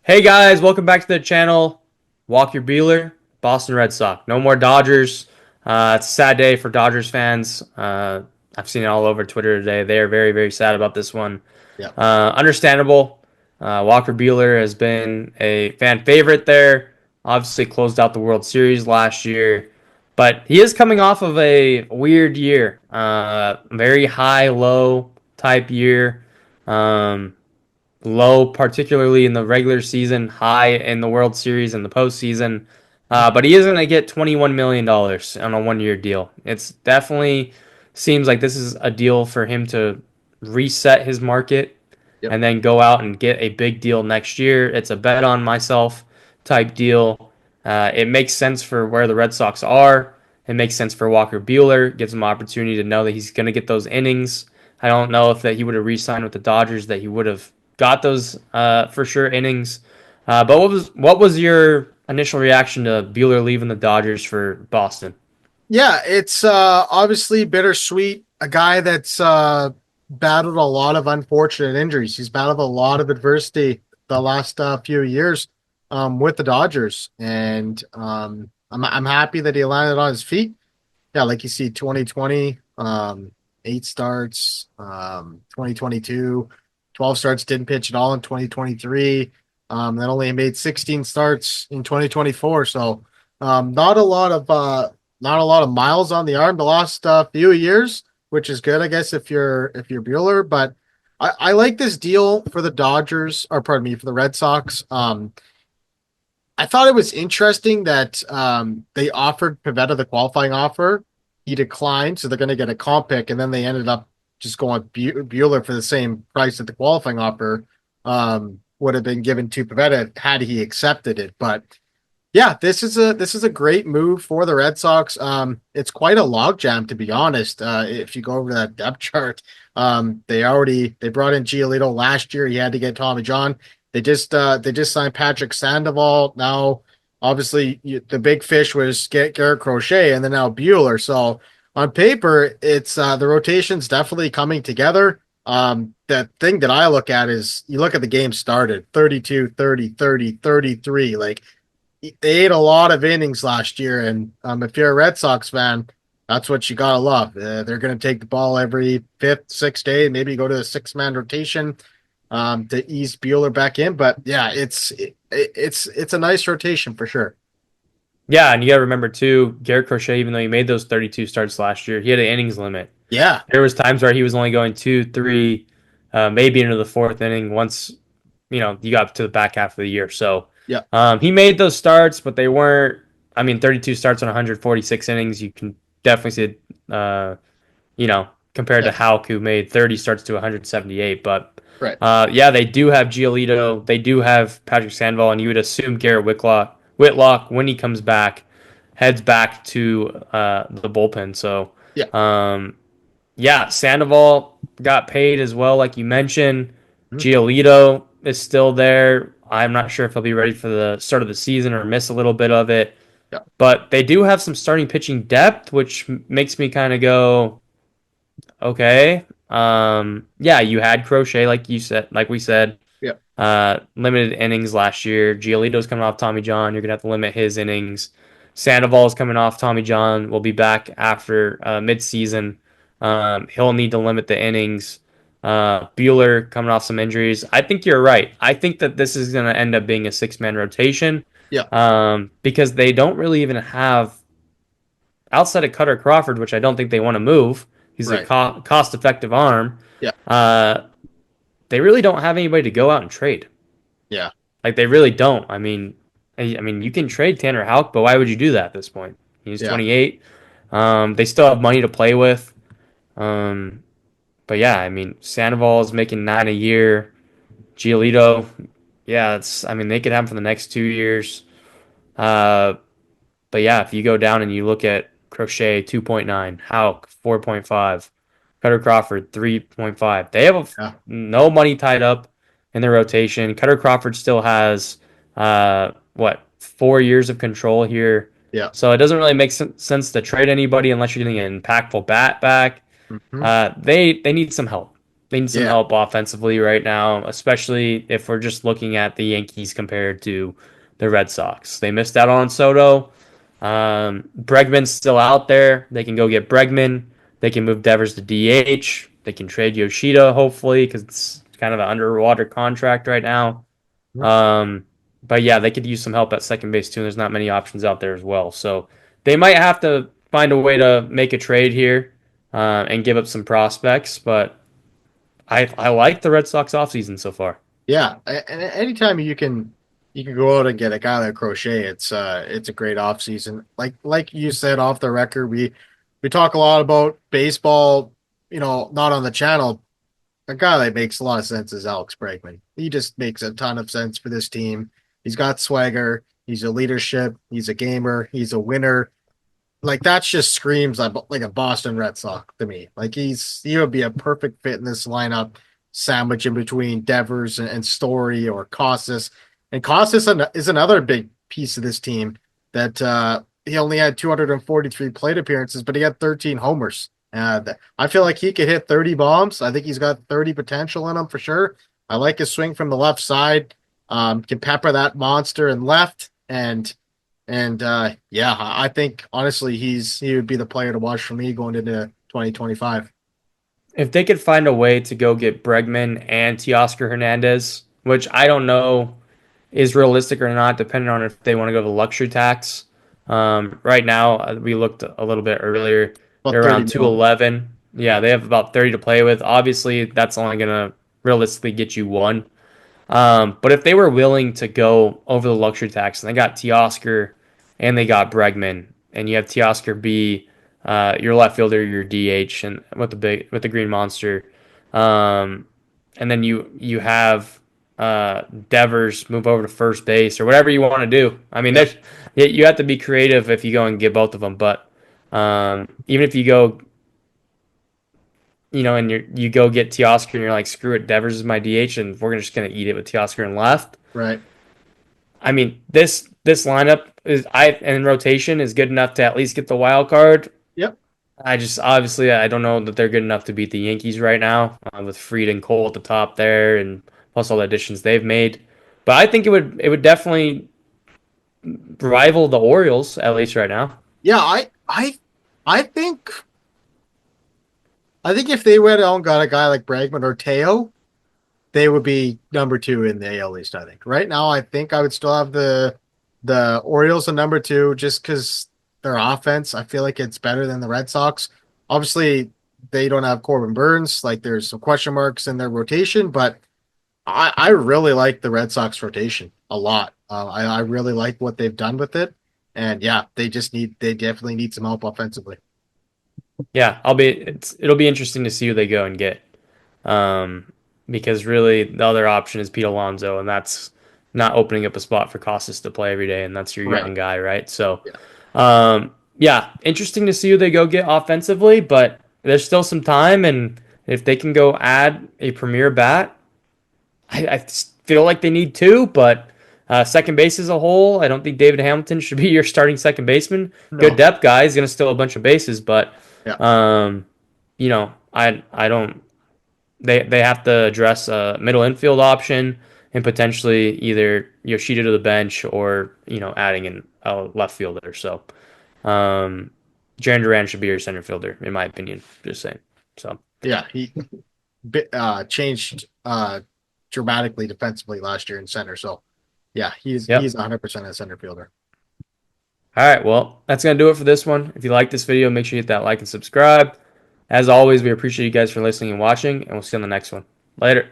Hey guys, welcome back to the channel. Walker Buehler, Boston Red Sox. No more Dodgers. It's a sad day for Dodgers fans. I've seen it all over Twitter today. They are very, very sad about this one. Yeah. Understandable. Walker Buehler has been a fan favorite there. Obviously closed out the World Series last year, but he is coming off of a weird year. Very high, low type year. Um, Low, particularly in the regular season, high in the World Series and the postseason. But he is going to get $21 million on a 1 year deal. It's definitely seems like this is a deal for him to reset his market Yep. and then go out and get a big deal next year. It's a bet on myself type deal. It makes sense for where the Red Sox are. It makes sense for Walker Buehler. Gives him opportunity to know that he's going to get those innings. I don't know if that he would have re-signed with the Dodgers that he would have got those for sure innings. But what was your initial reaction to Buehler leaving the Dodgers for Boston? Yeah, it's obviously bittersweet. A guy that's battled a lot of unfortunate injuries. He's battled a lot of adversity the last few years with the Dodgers, and I'm happy that he landed on his feet. Yeah, like you see, 2020, 8 starts, 2022, 12 starts, didn't pitch at all in 2023. Then only made 16 starts in 2024. So not a lot of miles on the arm the last few years, which is good, I guess, if you're Bueller. But I like this deal for the Dodgers, or pardon me, for the Red Sox. I thought it was interesting that they offered Pivetta the qualifying offer. He declined, so they're going to get a comp pick, and then they ended up just going Bueller for the same price that the qualifying offer would have been given to Pivetta had he accepted it. But yeah, this is a great move for the Red Sox. It's quite a logjam, to be honest. If you go over that depth chart, they brought in Giolito last year. He had to get Tommy John. They just signed Patrick Sandoval. Now, obviously, the big fish was get Garrett Crochet, and then now Bueller. So on paper, it's the rotation's definitely coming together. The thing that I look at is you look at the game started 32, 30, 30, 33. Like they ate a lot of innings last year, and if you're a Red Sox fan, that's what you gotta love. They're gonna take the ball every fifth, sixth day, maybe go to a six-man rotation to ease Bueller back in. But yeah, it's a nice rotation for sure. Yeah, and you got to remember too, Garrett Crochet, even though he made those 32 starts last year, he had an innings limit. Yeah, There was times where he was only going two, three, maybe into the fourth inning once you got to the back half of the year. So yeah, he made those starts, but they weren't. I mean, 32 starts on 146 innings. You can definitely see it. Compared to yeah, Houck, who made 30 starts to 178. But right. yeah, they do have Giolito. They do have Patrick Sandoval, and you would assume Garrett Whitlock, when he comes back, heads back to the bullpen. So, Yeah. um, yeah, Sandoval got paid as well, like you mentioned. Mhm. Giolito is still there. I'm not sure if he'll be ready for the start of the season or miss a little bit of it. Yeah. But they do have some starting pitching depth, which makes me kind of go, okay. Yeah, you had Crochet, like you said, like we said, Yeah. limited innings last year. Giolito's coming off Tommy John. You're gonna have to limit his innings. Sandoval's coming off Tommy John. Will be back after midseason. He'll need to limit the innings. Bueller coming off some injuries. I think you're right. I think that this is gonna end up being a six-man rotation. Yeah. Because they don't really even have outside of Cutter Crawford, which I don't think they want to move. He's a Right. cost-effective arm. Yeah. Uh, they really don't have anybody to go out and trade. Yeah. Like they really don't. I mean, you can trade Tanner Houck, but why would you do that at this point? He's Yeah. 28. They still have money to play with. Um, but yeah, I mean, Sandoval is making 9 a year. Giolito, yeah, it's. I mean, they could have him for the next 2 years. Uh, But yeah, if you go down and you look at Crochet 2.9, Hauk 4.5, Cutter Crawford 3.5, they have Yeah. no money tied up in their rotation. Cutter Crawford still has 4 years of control here, Yeah. so it doesn't really make sense to trade anybody unless you're getting an impactful bat back. Hmm. They need some help. They need some Yeah. help offensively right now, especially if we're just looking at the Yankees compared to the Red Sox. They missed out on Soto. Bregman's still out there. They can go get Bregman. They can move Devers to DH. They can trade Yoshida, hopefully, because it's kind of an underwater contract right now. Um, but yeah, they could use some help at second base too. There's not many options out there as well. So they might have to find a way to make a trade here and give up some prospects. But I like the Red Sox offseason so far. Yeah, and anytime you can go out and get a guy like Crochet, it's a great off season. Like you said off the record, we talk a lot about baseball, not on the channel. A guy that makes a lot of sense is Alex Bregman. He just makes a ton of sense for this team. He's got swagger, he's a leadership, he's a gamer, he's a winner. Like that just screams like a Boston Red Sox to me. Like he would be a perfect fit in this lineup, sandwich in between Devers and Story or Costas. And Costas is another big piece of this team that he only had 243 plate appearances, but he had 13 homers. I feel like he could hit 30 bombs. I think he's got 30 potential in him for sure. I like his swing from the left side. Can pepper that monster and left and yeah, I think honestly he would be the player to watch for me going into 2025. If they could find a way to go get Bregman and Teoscar Hernandez, which I don't know is realistic or not, depending on if they want to go the luxury tax. Right now, we looked a little bit earlier. About They're 30 around mil. 211. Yeah, they have about 30 to play with. Obviously, that's only going to realistically get you one. But if they were willing to go over the luxury tax and they got Teoscar and they got Bregman, and you have Teoscar be your left fielder, your DH, and with the Green Monster, and then you have Devers move over to first base or whatever you want to do. I mean, Yep. you have to be creative if you go and get both of them. But even if you go, and you go get Teoscar and you're like, screw it, Devers is my DH, and we're just gonna eat it with Teoscar and left. Right. I mean, this lineup is I and rotation is good enough to at least get the wild card. Yep. I just obviously I don't know that they're good enough to beat the Yankees right now with Fried and Cole at the top there, and plus all the additions they've made. But I think it would definitely rival the Orioles at least right now. Yeah, I think I think if they went out and got a guy like Bregman or Teo, they would be number two in the AL East. I think right now, I think I would still have the Orioles at number two just because their offense. I feel like it's better than the Red Sox. Obviously, they don't have Corbin Burns. Like there's some question marks in their rotation, but I really like the Red Sox rotation a lot. I really like what they've done with it, and yeah, they definitely need some help offensively. Yeah, it'll be interesting to see who they go and get. Um, because really the other option is Pete Alonso, and that's not opening up a spot for Costas to play every day, and that's your Right. young guy, right? So, Yeah. yeah, interesting to see who they go get offensively, but there's still some time, and if they can go add a premier bat, I feel like they need two, but second base as a whole, I don't think David Hamilton should be your starting second baseman. Good No. depth guy, he's going to steal a bunch of bases, but Yeah. um, I don't. They have to address a middle infield option and potentially either Yoshida to the bench or adding in a left fielder. So um, Jaron Duran should be your center fielder in my opinion. Just saying. So Yeah. He changed dramatically defensively last year in center. So yeah, he's yep. 100% a center fielder. All right. Well, that's gonna do it for this one. If you like this video, make sure you hit that like and subscribe. As always, we appreciate you guys for listening and watching, and we'll see you on the next one. Later.